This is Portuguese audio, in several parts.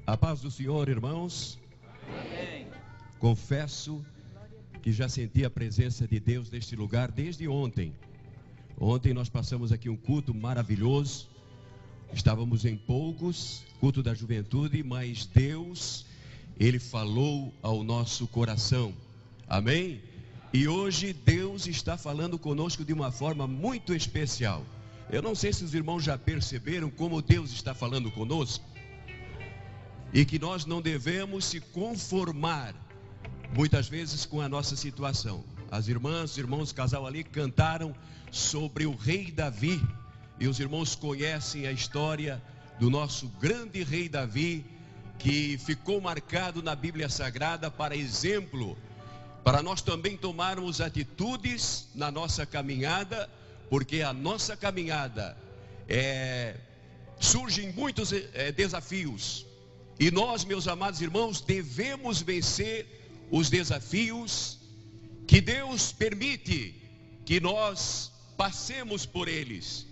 A paz do Senhor, irmãos. Amém. Confesso que já senti a presença de Deus neste lugar desde ontem. Ontem nós passamos aqui um culto maravilhoso. Estávamos em poucos, culto da juventude, mas Deus, Ele falou ao nosso coração. Amém? E hoje Deus está falando conosco de uma forma muito especial. Eu não sei se os irmãos já perceberam como Deus está falando conosco. E que nós não devemos se conformar, muitas vezes, com a nossa situação. As irmãs, os irmãos, o casal ali cantaram sobre o rei Davi. E os irmãos conhecem a história do nosso grande rei Davi, que ficou marcado na Bíblia Sagrada para exemplo, para nós também tomarmos atitudes na nossa caminhada, porque a nossa caminhada surgem muitos desafios. E nós, meus amados irmãos, devemos vencer os desafios que Deus permite que nós passemos por eles.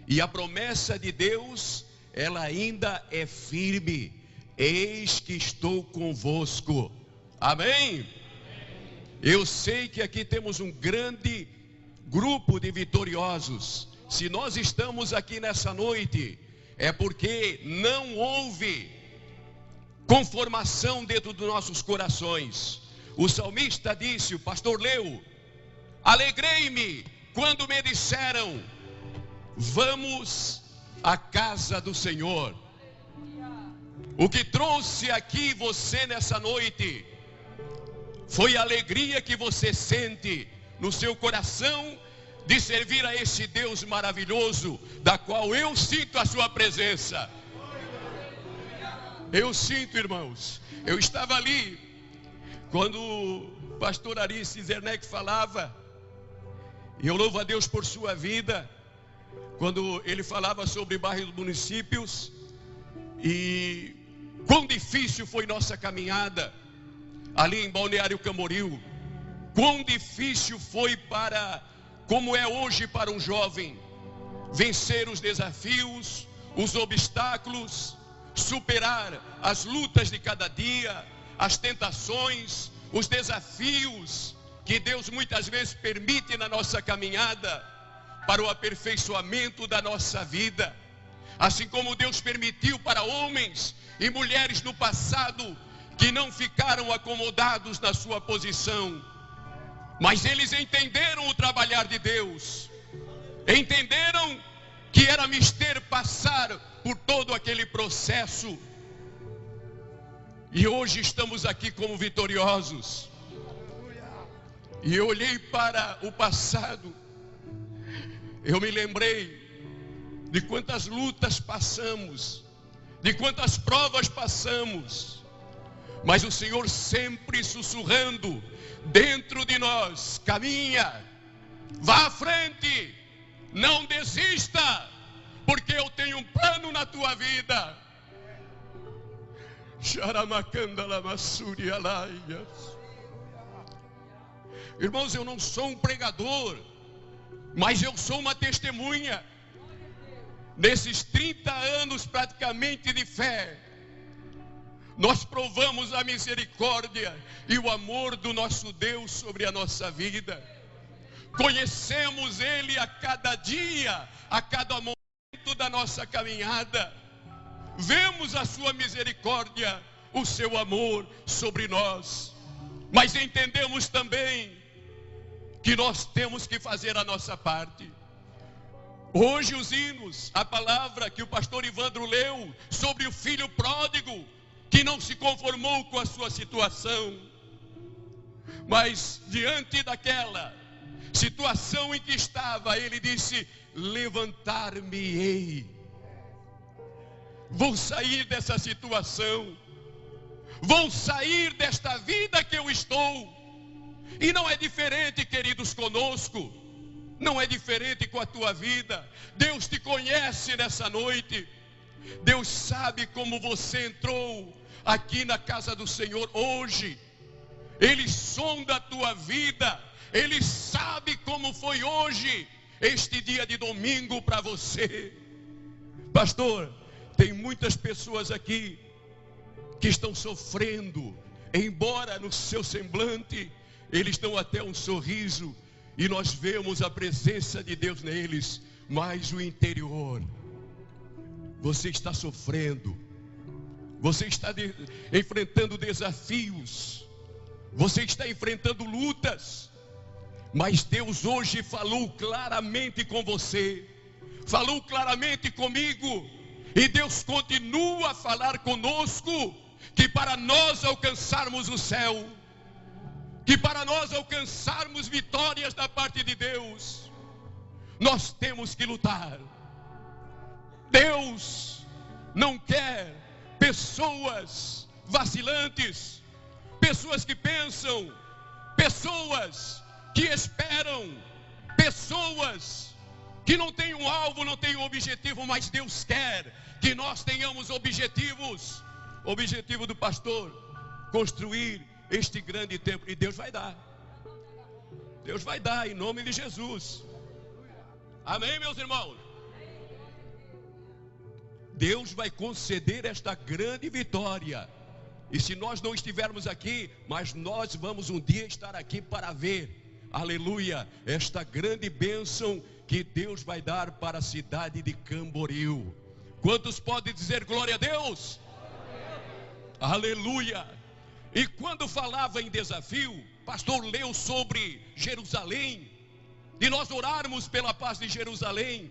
E a promessa de Deus, ela ainda é firme. Eis que estou convosco. Amém? Eu sei que aqui temos um grande grupo de vitoriosos. Se nós estamos aqui nessa noite, é porque não houve conformação dentro dos nossos corações. O salmista disse, o pastor leu: alegrei-me quando me disseram, vamos à casa do Senhor. O que trouxe aqui você nessa noite foi a alegria que você sente no seu coração de servir a esse Deus maravilhoso, da qual eu sinto a sua presença. Eu sinto, irmãos. Eu estava ali quando o pastor Ari Zerneck falava, e eu louvo a Deus por sua vida, quando ele falava sobre bairros, municípios, e quão difícil foi nossa caminhada ali em Balneário Camboriú. Quão difícil foi como é hoje para um jovem, vencer os desafios, os obstáculos, superar as lutas de cada dia, as tentações, os desafios que Deus muitas vezes permite na nossa caminhada para o aperfeiçoamento da nossa vida. Assim como Deus permitiu para homens e mulheres no passado que não ficaram acomodados na sua posição, mas eles entenderam o trabalhar de Deus, entenderam que era mister passar por todo aquele processo, e hoje estamos aqui como vitoriosos. E eu olhei para o passado, eu me lembrei de quantas lutas passamos, de quantas provas passamos, mas o Senhor sempre sussurrando dentro de nós: caminha, vá à frente, não desista, porque eu tenho um plano na tua vida. Irmãos, eu não sou um pregador, mas eu sou uma testemunha. Nesses 30 anos praticamente de fé, nós provamos a misericórdia e o amor do nosso Deus sobre a nossa vida. Conhecemos Ele a cada dia, a cada momento da nossa caminhada. Vemos a sua misericórdia, o seu amor sobre nós. Mas entendemos também que nós temos que fazer a nossa parte. Hoje os hinos, a palavra que o pastor Ivandro leu sobre o filho pródigo, que não se conformou com a sua situação, mas diante daquela situação em que estava, ele disse: levantar-me-ei, vou sair dessa situação, vou sair desta vida que eu estou. E não é diferente, queridos, conosco, não é diferente com a tua vida. Deus te conhece nessa noite, Deus sabe como você entrou aqui na casa do Senhor hoje. Ele sonda a tua vida, Ele sabe como foi hoje, este dia de domingo para você. Pastor, tem muitas pessoas aqui que estão sofrendo, embora no seu semblante eles dão até um sorriso e nós vemos a presença de Deus neles, mas o interior, você está sofrendo, você está enfrentando desafios, você está enfrentando lutas, mas Deus hoje falou claramente com você, falou claramente comigo, e Deus continua a falar conosco, que para nós alcançarmos o céu, que para nós alcançarmos vitórias da parte de Deus, nós temos que lutar. Deus não quer pessoas vacilantes, pessoas que pensam, pessoas que esperam, pessoas que não têm um alvo, não têm um objetivo, mas Deus quer que nós tenhamos objetivos. O objetivo do pastor, construir este grande templo, e Deus vai dar. Deus vai dar em nome de Jesus. Amém, meus irmãos? Deus vai conceder esta grande vitória. E se nós não estivermos aqui, mas nós vamos um dia estar aqui para ver, aleluia, esta grande bênção que Deus vai dar para a cidade de Camboriú. Quantos podem dizer glória a Deus? Aleluia. E quando falava em desafio, o pastor leu sobre Jerusalém, de nós orarmos pela paz de Jerusalém.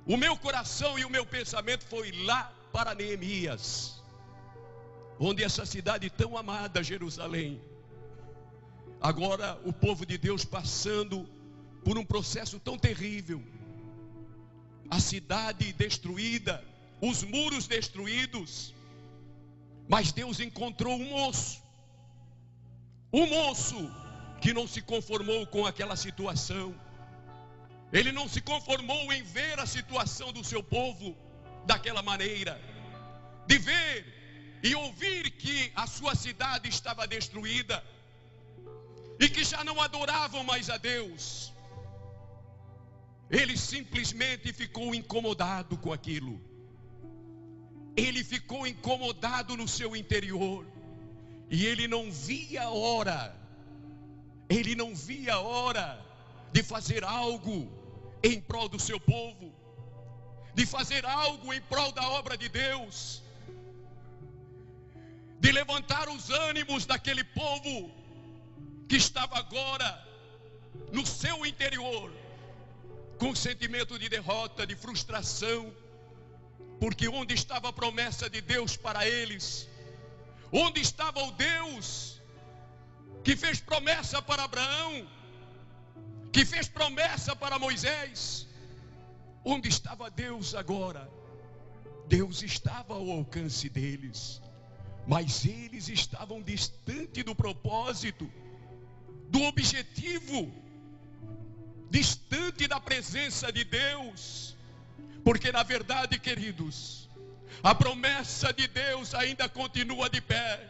O meu coração e o meu pensamento foi lá para Neemias, onde essa cidade tão amada, Jerusalém, agora o povo de Deus passando por um processo tão terrível, a cidade destruída, os muros destruídos, mas Deus encontrou um moço que não se conformou com aquela situação. Ele não se conformou em ver a situação do seu povo daquela maneira, de ver e ouvir que a sua cidade estava destruída e que já não adoravam mais a Deus. Ele simplesmente ficou incomodado com aquilo. Ele ficou incomodado no seu interior. E ele não via a hora. Ele não via a hora de fazer algo em prol do seu povo, de fazer algo em prol da obra de Deus, de levantar os ânimos daquele povo que estava agora no seu interior com sentimento de derrota, de frustração, porque onde estava a promessa de Deus para eles? Onde estava o Deus que fez promessa para Abraão, que fez promessa para Moisés? Onde estava Deus agora? Deus estava ao alcance deles, mas eles estavam distante do propósito, do objetivo, distante da presença de Deus. Porque na verdade, queridos, a promessa de Deus ainda continua de pé.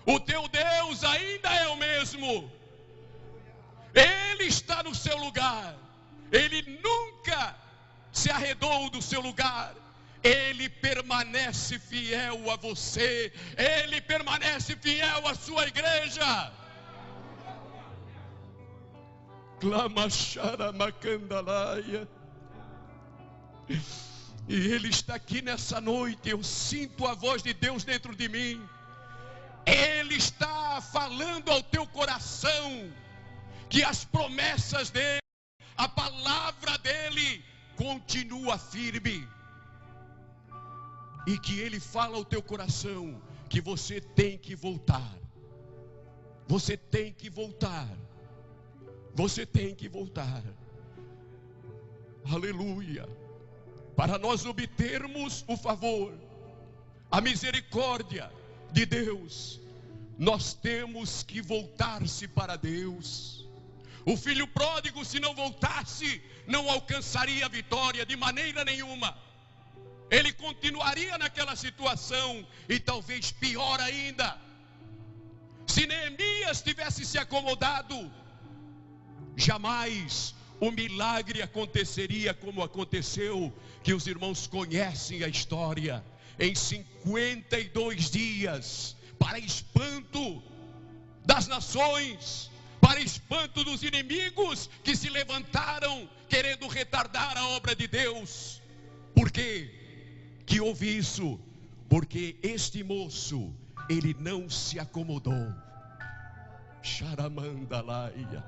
O teu Deus ainda é o mesmo. Ele está no seu lugar. Ele nunca se arredou do seu lugar. Ele permanece fiel a você. Ele permanece fiel à sua igreja. Clama Xaramacandalaia. E Ele está aqui nessa noite. Eu sinto a voz de Deus dentro de mim. Ele está falando ao teu coração que as promessas dele, a palavra dele continua firme, e que ele fala ao teu coração que você tem que voltar. Você tem que voltar. Você tem que voltar. Aleluia. Para nós obtermos o favor, a misericórdia de Deus, nós temos que voltar-se para Deus. O filho pródigo, se não voltasse, não alcançaria a vitória de maneira nenhuma. Ele continuaria naquela situação, e talvez pior ainda. Se Neemias tivesse se acomodado, jamais o milagre aconteceria como aconteceu, que os irmãos conhecem a história. em 52 dias, para espanto das nações, para espanto dos inimigos que se levantaram querendo retardar a obra de Deus. Por quê que houve isso? Porque este moço, ele não se acomodou. Charamandalaia.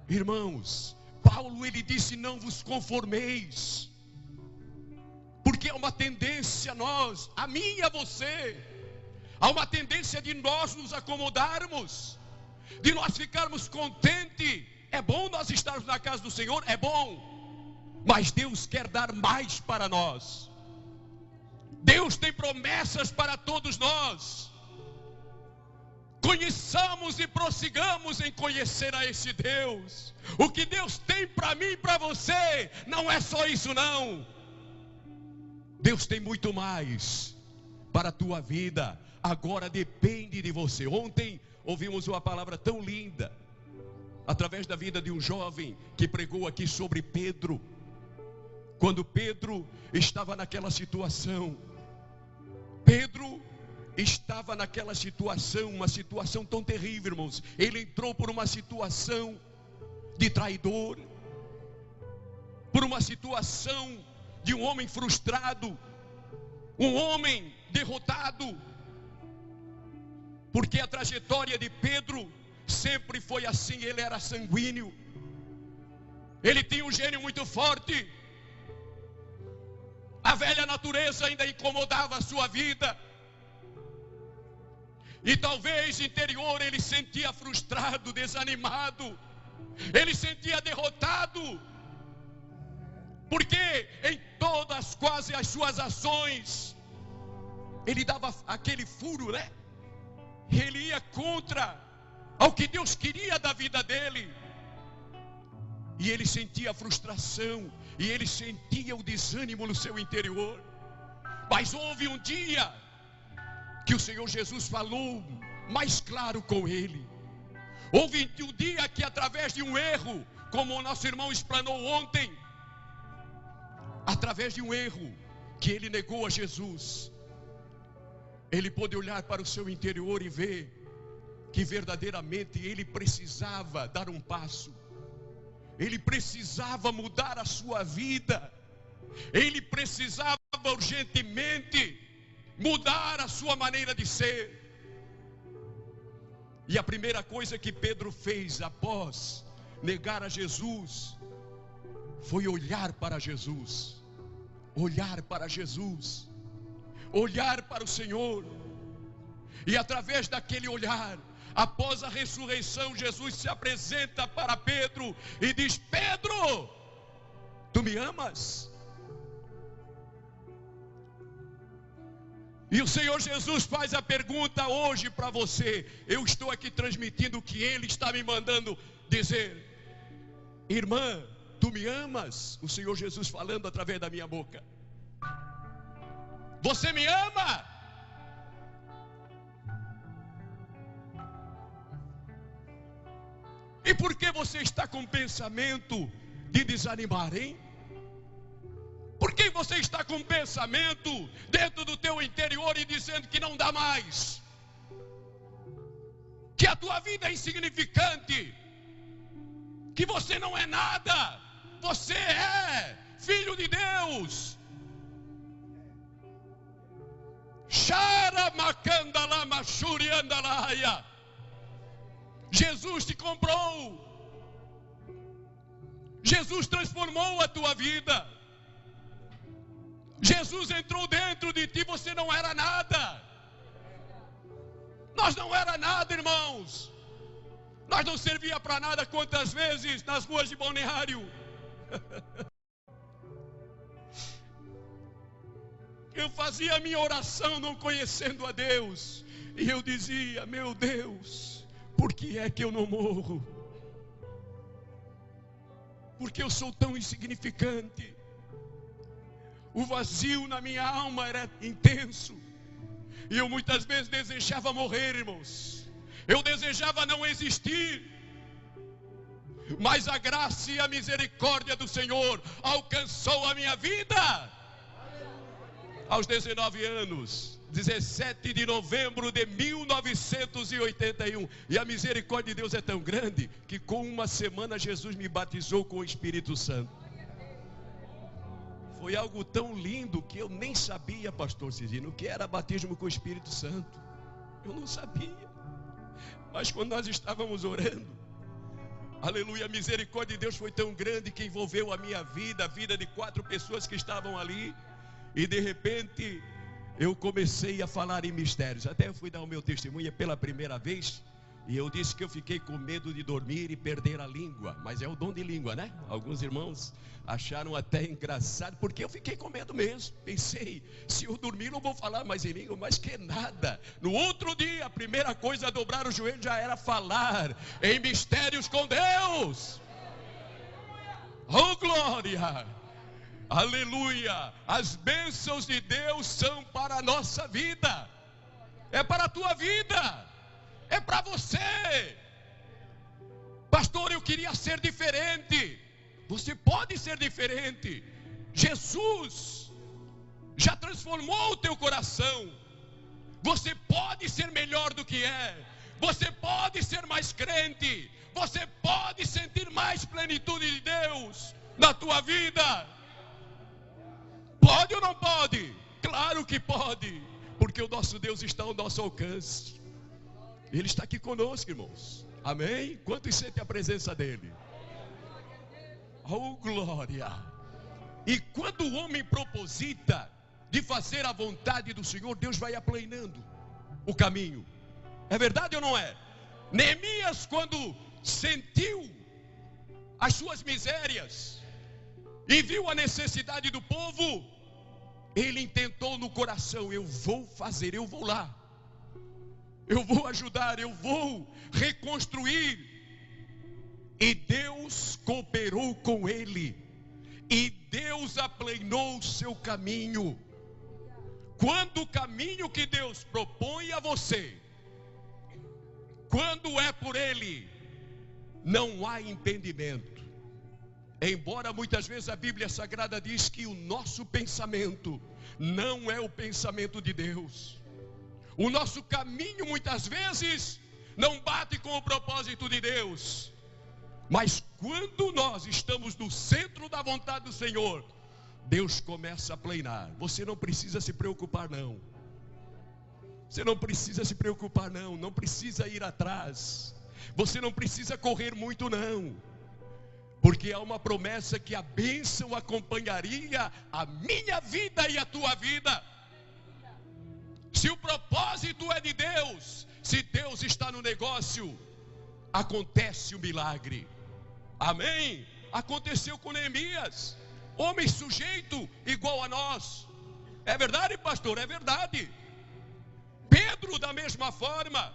Irmãos, Paulo ele disse: não vos conformeis, porque há uma tendência a mim e a você, há uma tendência de nós nos acomodarmos, de nós ficarmos contentes. É bom nós estarmos na casa do Senhor, é bom, mas Deus quer dar mais para nós. Deus tem promessas para todos nós. Conheçamos e prossigamos em conhecer a esse Deus. O que Deus tem para mim e para você, não é só isso não. Deus tem muito mais para a tua vida. Agora depende de você. Ontem ouvimos uma palavra tão linda, através da vida de um jovem que pregou aqui sobre Pedro. Quando Pedro estava naquela situação, Pedro estava naquela situação, uma situação tão terrível, irmãos. Ele entrou por uma situação de traidor, por uma situação de um homem frustrado, um homem derrotado, porque a trajetória de Pedro sempre foi assim. Ele era sanguíneo, ele tinha um gênio muito forte, a velha natureza ainda incomodava a sua vida, e talvez interior ele sentia frustrado, desanimado, ele sentia derrotado, porque em todas quase as suas ações, ele dava aquele furo, né? Ele ia contra ao que Deus queria da vida dele, e ele sentia a frustração, e ele sentia o desânimo no seu interior. Mas houve um dia que o Senhor Jesus falou mais claro com ele. Houve um dia que, através de um erro, como o nosso irmão explanou ontem, através de um erro que ele negou a Jesus, ele pôde olhar para o seu interior e ver que verdadeiramente ele precisava dar um passo, ele precisava mudar a sua vida, ele precisava urgentemente mudar a sua maneira de ser. E a primeira coisa que Pedro fez após negar a Jesus foi olhar para Jesus, olhar para Jesus, olhar para o Senhor. E através daquele olhar, após a ressurreição, Jesus se apresenta para Pedro e diz: Pedro, tu me amas? E o Senhor Jesus faz a pergunta hoje para você. Eu estou aqui transmitindo o que Ele está me mandando dizer. Irmã, tu me amas? O Senhor Jesus falando através da minha boca. Você me ama? E por que você está com pensamento de desanimar, hein? Por que você está com pensamento dentro do teu interior e dizendo que não dá mais? Que a tua vida é insignificante? Que você não é nada? Você é filho de Deus. Jesus te comprou. Jesus transformou a tua vida. Jesus entrou dentro de ti. Você não era nada. Nós não era nada, irmãos. Nós não servia para nada. Quantas vezes nas ruas de Balneário eu fazia a minha oração não conhecendo a Deus, e eu dizia: meu Deus, por que é que eu não morro? Porque eu sou tão insignificante. O vazio na minha alma era intenso, e eu muitas vezes desejava morrer, irmãos. Eu desejava não existir. Mas a graça e a misericórdia do Senhor alcançou a minha vida. aos 19 anos, 17 de novembro de 1981. E a misericórdia de Deus é tão grande que com uma semana Jesus me batizou com o Espírito Santo. Foi algo tão lindo que eu nem sabia, pastor Cidinho, o que era batismo com o Espírito Santo. Eu não sabia. Mas quando nós estávamos orando, aleluia, a misericórdia de Deus foi tão grande que envolveu a minha vida, a vida de 4 pessoas que estavam ali. E de repente eu comecei a falar em mistérios. Até eu fui dar o meu testemunho pela primeira vez. E eu disse que eu fiquei com medo de dormir e perder a língua. Mas é o dom de língua, né? Alguns irmãos acharam até engraçado, porque eu fiquei com medo mesmo. Pensei, se eu dormir não vou falar mais em língua, mas que nada. No outro dia, a primeira coisa a dobrar o joelho já era falar em mistérios com Deus. Oh, glória! Aleluia! As bênçãos de Deus são para a nossa vida. É para a tua vida. É para você. Pastor, eu queria ser diferente. Você pode ser diferente. Jesus já transformou o teu coração. Você pode ser melhor do que é. Você pode ser mais crente. Você pode sentir mais plenitude de Deus na tua vida. Pode ou não pode? Claro que pode, porque o nosso Deus está ao nosso alcance. Ele está aqui conosco, irmãos. Amém? Quantos sentem a presença dele? Oh, glória! E quando o homem proposita de fazer a vontade do Senhor, Deus vai aplanando o caminho. É verdade ou não é? Neemias, quando sentiu as suas misérias e viu a necessidade do povo, ele intentou no coração: eu vou fazer, eu vou lá, eu vou ajudar, eu vou reconstruir. E Deus cooperou com ele, e Deus aplanou o seu caminho. Quando o caminho que Deus propõe a você, quando é por ele, não há impedimento. Embora muitas vezes a Bíblia Sagrada diz que o nosso pensamento não é o pensamento de Deus. O nosso caminho muitas vezes não bate com o propósito de Deus. Mas quando nós estamos no centro da vontade do Senhor, Deus começa a planear. Você não precisa se preocupar não. Você não precisa se preocupar não. Não precisa ir atrás. Você não precisa correr muito não. Porque há uma promessa que a bênção acompanharia a minha vida e a tua vida. Se o propósito é de Deus, se Deus está no negócio, acontece o milagre. Amém? Aconteceu com Neemias, homem sujeito igual a nós. É verdade, pastor? É verdade. Pedro, da mesma forma,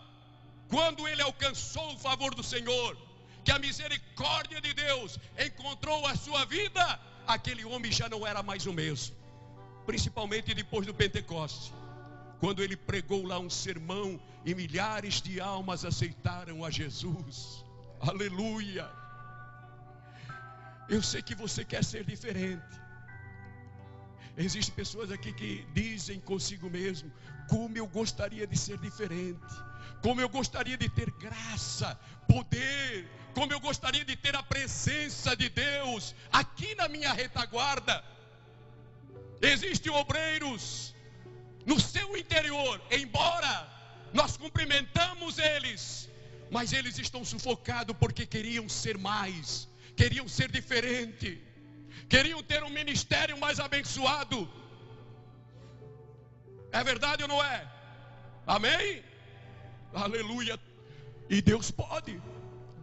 quando ele alcançou o favor do Senhor, que a misericórdia de Deus encontrou a sua vida, aquele homem já não era mais o mesmo. Principalmente depois do Pentecostes, quando ele pregou lá um sermão e milhares de almas aceitaram a Jesus. Aleluia! Eu sei que você quer ser diferente. Existem pessoas aqui que dizem consigo mesmo: como eu gostaria de ser diferente, como eu gostaria de ter graça, poder, como eu gostaria de ter a presença de Deus aqui na minha retaguarda. Existem obreiros no seu interior, embora nós cumprimentamos eles, mas eles estão sufocados porque queriam ser mais, queriam ser diferente, queriam ter um ministério mais abençoado. É verdade ou não é? Amém? Aleluia. E Deus pode.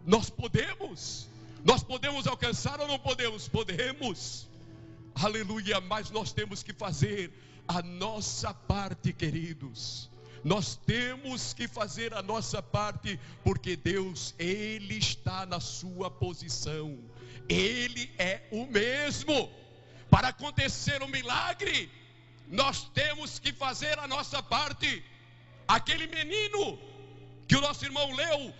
Nós podemos alcançar ou não podemos? Podemos. Aleluia. Mas nós temos que fazer a nossa parte, queridos. Nós temos que fazer a nossa parte, porque Deus, Ele está na sua posição. Ele é o mesmo. Para acontecer um milagre, nós temos que fazer a nossa parte. Aquele menino que o nosso irmão leu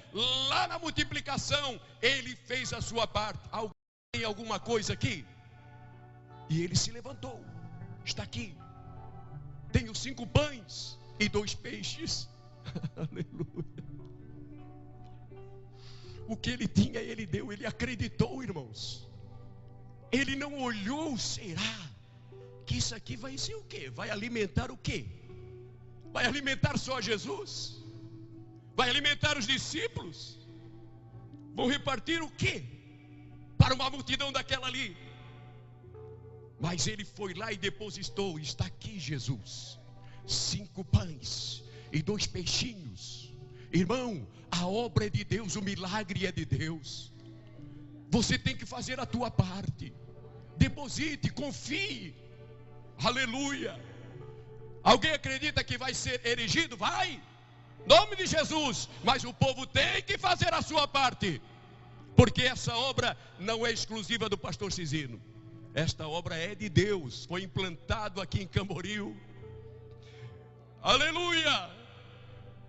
lá na multiplicação, ele fez a sua parte. Alguém tem alguma coisa aqui? E ele se levantou. Está aqui. Tenho 5 pães e 2 peixes. Aleluia. O que ele tinha, ele deu. Ele acreditou, irmãos. Ele não olhou, será que isso aqui vai ser o quê? Vai alimentar o quê? Vai alimentar só Jesus? Vai alimentar os discípulos? Vão repartir o quê? Para uma multidão daquela ali. Mas ele foi lá e depositou. Está aqui Jesus. 5 pães e 2 peixinhos. Irmão, a obra é de Deus, o milagre é de Deus. Você tem que fazer a tua parte. Deposite, confie. Aleluia. Alguém acredita que vai ser erigido? Vai. Nome de Jesus. Mas o povo tem que fazer a sua parte. Porque essa obra não é exclusiva do pastor Cizino. Esta obra é de Deus. Foi implantado aqui em Camboriú. Aleluia.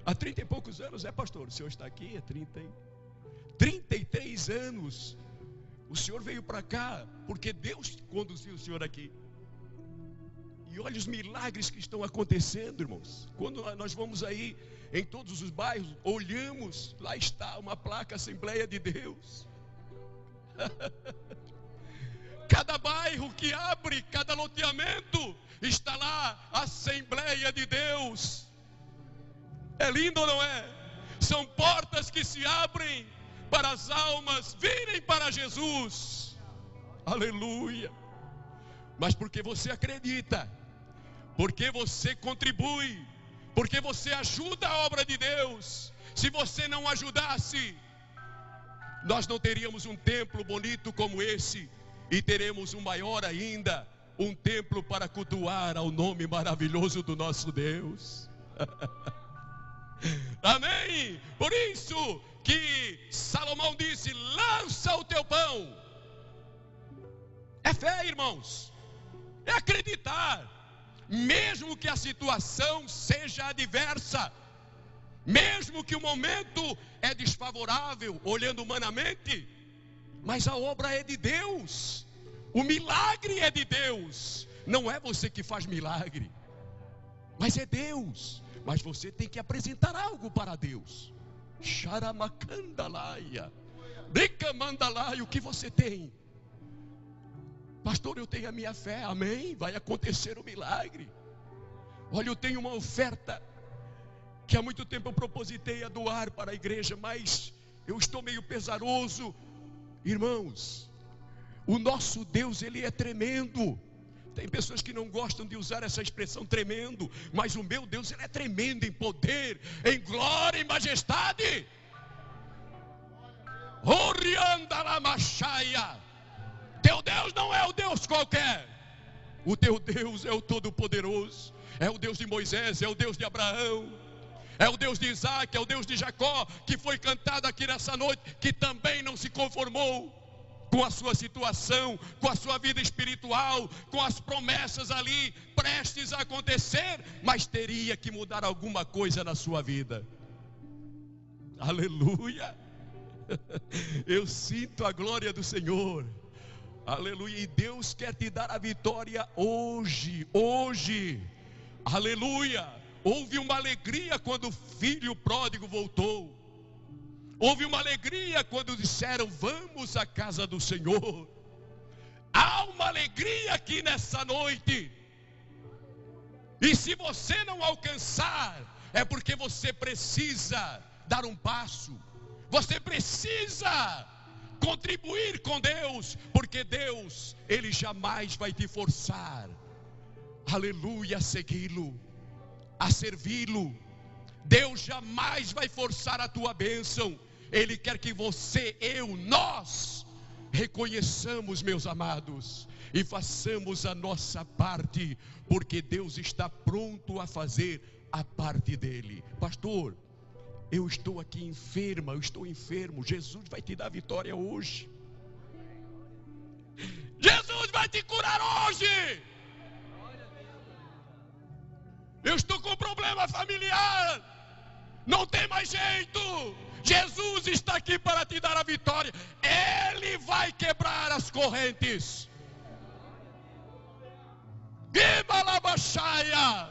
Há 30 e poucos anos, pastor? O senhor está aqui há 33 anos. O senhor veio para cá porque Deus conduziu o senhor aqui. E olha os milagres que estão acontecendo, irmãos. Quando nós vamos aí em todos os bairros, olhamos, lá está uma placa Assembleia de Deus. Cada bairro que abre, cada loteamento, está lá Assembleia de Deus. É lindo ou não é? São portas que se abrem para as almas virem para Jesus. Aleluia. Mas porque você acredita, porque você contribui, porque você ajuda a obra de Deus. Se você não ajudasse, nós não teríamos um templo bonito como esse, e teremos um maior ainda, um templo para cultuar ao nome maravilhoso do nosso Deus. Amém? Por isso que Salomão disse: lança o teu pão. É fé, irmãos. É acreditar. Mesmo que a situação seja adversa, mesmo que o momento é desfavorável, olhando humanamente, mas a obra é de Deus. O milagre é de Deus. Não é você que faz milagre, mas é Deus. Mas você tem que apresentar algo para Deus. Xaramacandalaia, Bricamandalaia, o que você tem? Pastor, eu tenho a minha fé, amém? Vai acontecer o milagre. Olha, eu tenho uma oferta que há muito tempo eu propositei a doar para a igreja, mas eu estou meio pesaroso. Irmãos, o nosso Deus, Ele é tremendo. Tem pessoas que não gostam de usar essa expressão tremendo, mas o meu Deus, Ele é tremendo em poder, em glória e majestade. Oriandalamachaia. Teu Deus não é o Deus qualquer. O teu Deus é o Todo-Poderoso. É o Deus de Moisés, é o Deus de Abraão, é o Deus de Isaac, é o Deus de Jacó, que foi cantado aqui nessa noite, que também não se conformou com a sua situação, com a sua vida espiritual, com as promessas ali prestes a acontecer, mas teria que mudar alguma coisa na sua vida. Aleluia. Eu sinto a glória do Senhor. Aleluia. E Deus quer te dar a vitória hoje. Aleluia. Houve uma alegria quando o filho pródigo voltou. Houve uma alegria quando disseram: vamos à casa do Senhor. Há uma alegria aqui nessa noite. E se você não alcançar, é porque você precisa dar um passo. Você precisa contribuir com Deus, porque Deus, Ele jamais vai te forçar, aleluia, a segui-lo, a servi-lo. Deus jamais vai forçar a tua bênção. Ele quer que você, nós reconheçamos, meus amados, e façamos a nossa parte, porque Deus está pronto a fazer a parte dele. Pastor, eu estou aqui enferma, eu estou enfermo. Jesus vai te dar vitória hoje. Jesus vai te curar hoje. Eu estou com problema familiar, não tem mais jeito. Jesus está aqui para te dar a vitória. Ele vai quebrar as correntes. Gimalabaxaia.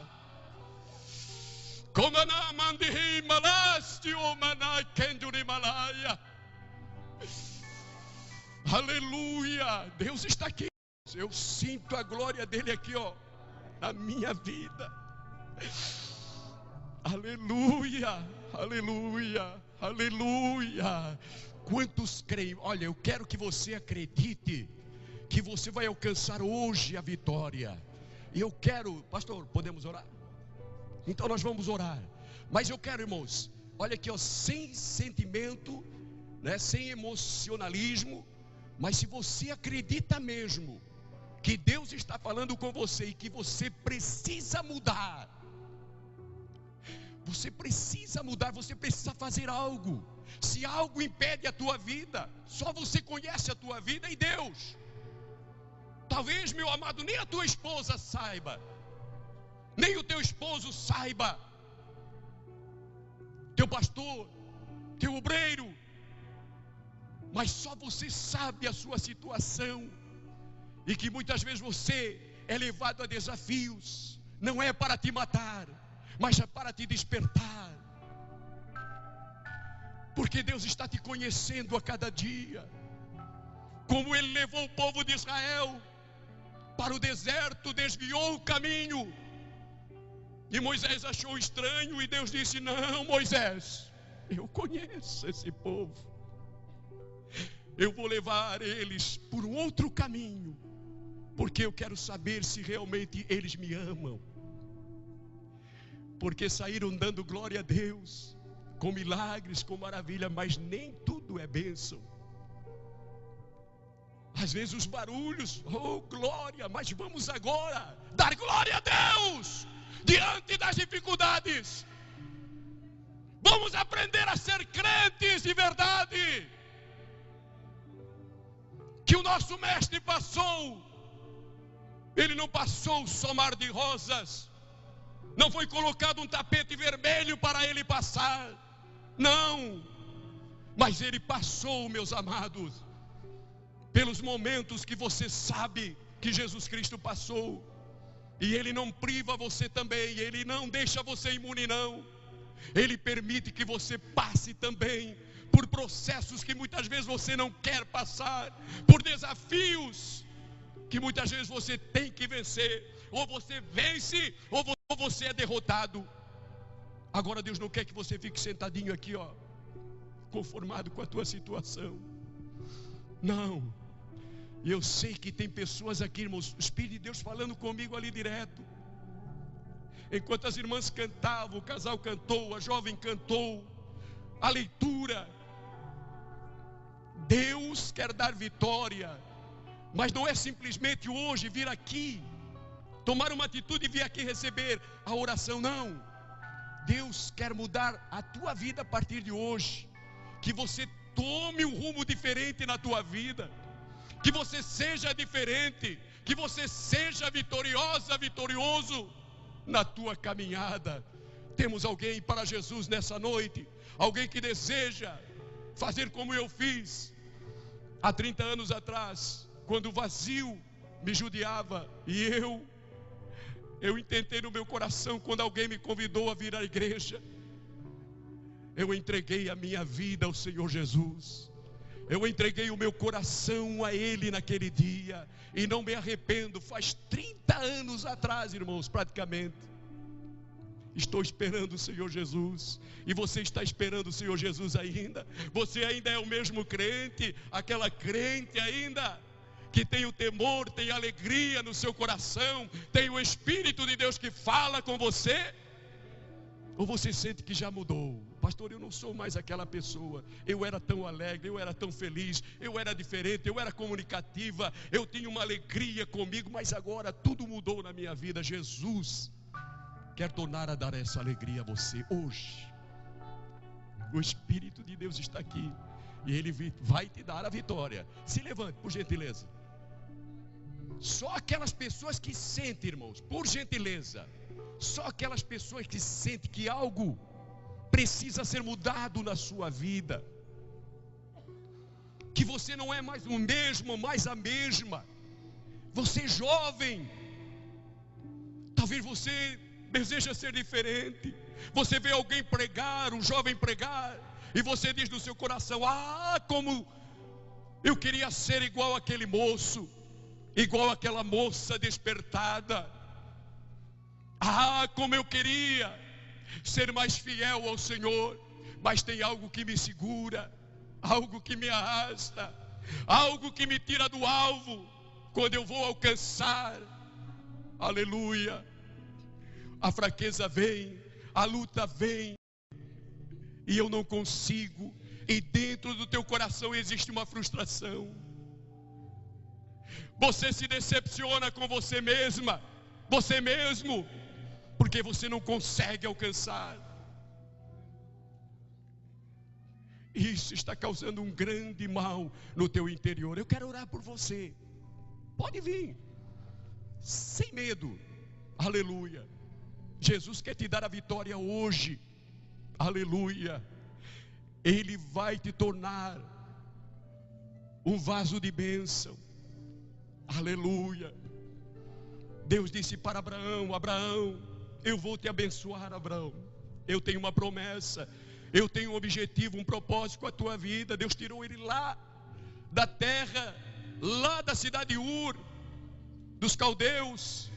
Aleluia. Deus está aqui. Eu sinto a glória dele aqui, ó, na minha vida. Aleluia, aleluia, aleluia. Quantos creem? Olha, eu quero que você acredite que você vai alcançar hoje a vitória. E eu quero, pastor, podemos orar? Então nós vamos orar. Mas eu quero, irmãos, olha aqui, ó, sem sentimento, né, sem emocionalismo, mas se você acredita mesmo que Deus está falando com você e que você precisa mudar, você precisa mudar, você precisa fazer algo. Se algo impede a tua vida, só você conhece a tua vida e Deus. Talvez, meu amado, nem a tua esposa saiba, nem o teu esposo saiba, teu pastor, teu obreiro, mas só você sabe a sua situação. E que muitas vezes você é levado a desafios, não é para te matar, mas é para te despertar. Porque Deus está te conhecendo a cada dia. Como Ele levou o povo de Israel para o deserto, desviou o caminho. E Moisés achou estranho e Deus disse: não, Moisés, eu conheço esse povo. Eu vou levar eles por um outro caminho, porque eu quero saber se realmente eles me amam. Porque saíram dando glória a Deus, com milagres, com maravilha, mas nem tudo é bênção. Às vezes os barulhos, oh glória, mas vamos agora dar glória a Deus diante das dificuldades. Vamos aprender a ser crentes de verdade. Que o nosso mestre passou, ele não passou só mar de rosas, não foi colocado um tapete vermelho para ele passar, não, mas ele passou, meus amados, pelos momentos que você sabe que Jesus Cristo passou, e ele não priva você também, ele não deixa você imune não, ele permite que você passe também por processos que muitas vezes você não quer passar, por desafios que muitas vezes você tem que vencer, ou você vence, ou você é derrotado. Agora Deus não quer que você fique sentadinho aqui, ó, conformado com a tua situação. Não. E eu sei que tem pessoas aqui, irmãos, o Espírito de Deus falando comigo ali direto. Enquanto as irmãs cantavam, o casal cantou, a jovem cantou, a leitura, Deus quer dar vitória, mas não é simplesmente hoje vir aqui, tomar uma atitude e vir aqui receber a oração, não. Deus quer mudar a tua vida a partir de hoje, que você tome um rumo diferente na tua vida, que você seja diferente, que você seja vitoriosa, vitorioso na tua caminhada. Temos alguém para Jesus nessa noite, alguém que deseja fazer como eu fiz há 30 anos atrás, quando o vazio me judiava, e eu intentei no meu coração, quando alguém me convidou a vir à igreja, eu entreguei a minha vida ao Senhor Jesus, eu entreguei o meu coração a Ele naquele dia, e não me arrependo. Faz 30 anos atrás, irmãos, praticamente. Estou esperando o Senhor Jesus. E você está esperando o Senhor Jesus ainda? Você ainda é o mesmo crente, aquela crente ainda que tem o temor, tem a alegria no seu coração, tem o Espírito de Deus que fala com você? Ou você sente que já mudou? Pastor, eu não sou mais aquela pessoa. Eu era tão alegre, eu era tão feliz, eu era diferente, eu era comunicativa, eu tinha uma alegria comigo, mas agora tudo mudou na minha vida. Jesus quer tornar a dar essa alegria a você hoje. O Espírito de Deus está aqui e Ele vai te dar a vitória. Se levante, por gentileza. Só aquelas pessoas que sentem, irmãos, por gentileza, só aquelas pessoas que sentem que algo precisa ser mudado na sua vida, que você não é mais o mesmo, mais a mesma. Você é jovem, talvez você deseja ser diferente. Você vê alguém pregar, um jovem pregar, e você diz no seu coração: ah, como eu queria ser igual aquele moço, igual aquela moça despertada. Ah, como eu queria ser mais fiel ao Senhor. Mas tem algo que me segura, algo que me arrasta, algo que me tira do alvo quando eu vou alcançar. Aleluia. A fraqueza vem, a luta vem, e eu não consigo. E dentro do teu coração existe uma frustração. Você se decepciona com você mesma, você mesmo, porque você não consegue alcançar. Isso está causando um grande mal no teu interior. Eu quero orar por você. Pode vir, sem medo. Aleluia. Jesus quer te dar a vitória hoje. Aleluia. Ele vai te tornar um vaso de bênção. Aleluia. Deus disse para Abraão: Abraão, eu vou te abençoar, Abraão. Eu tenho uma promessa, eu tenho um objetivo, um propósito com a tua vida. Deus tirou ele lá da terra, lá da cidade de Ur, dos caldeus,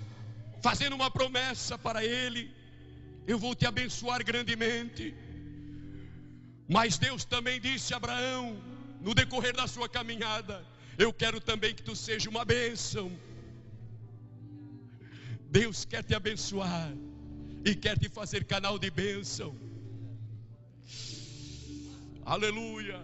fazendo uma promessa para ele: eu vou te abençoar grandemente. Mas Deus também disse a Abraão, no decorrer da sua caminhada: eu quero também que tu seja uma bênção. Deus quer te abençoar e quer te fazer canal de bênção. Aleluia.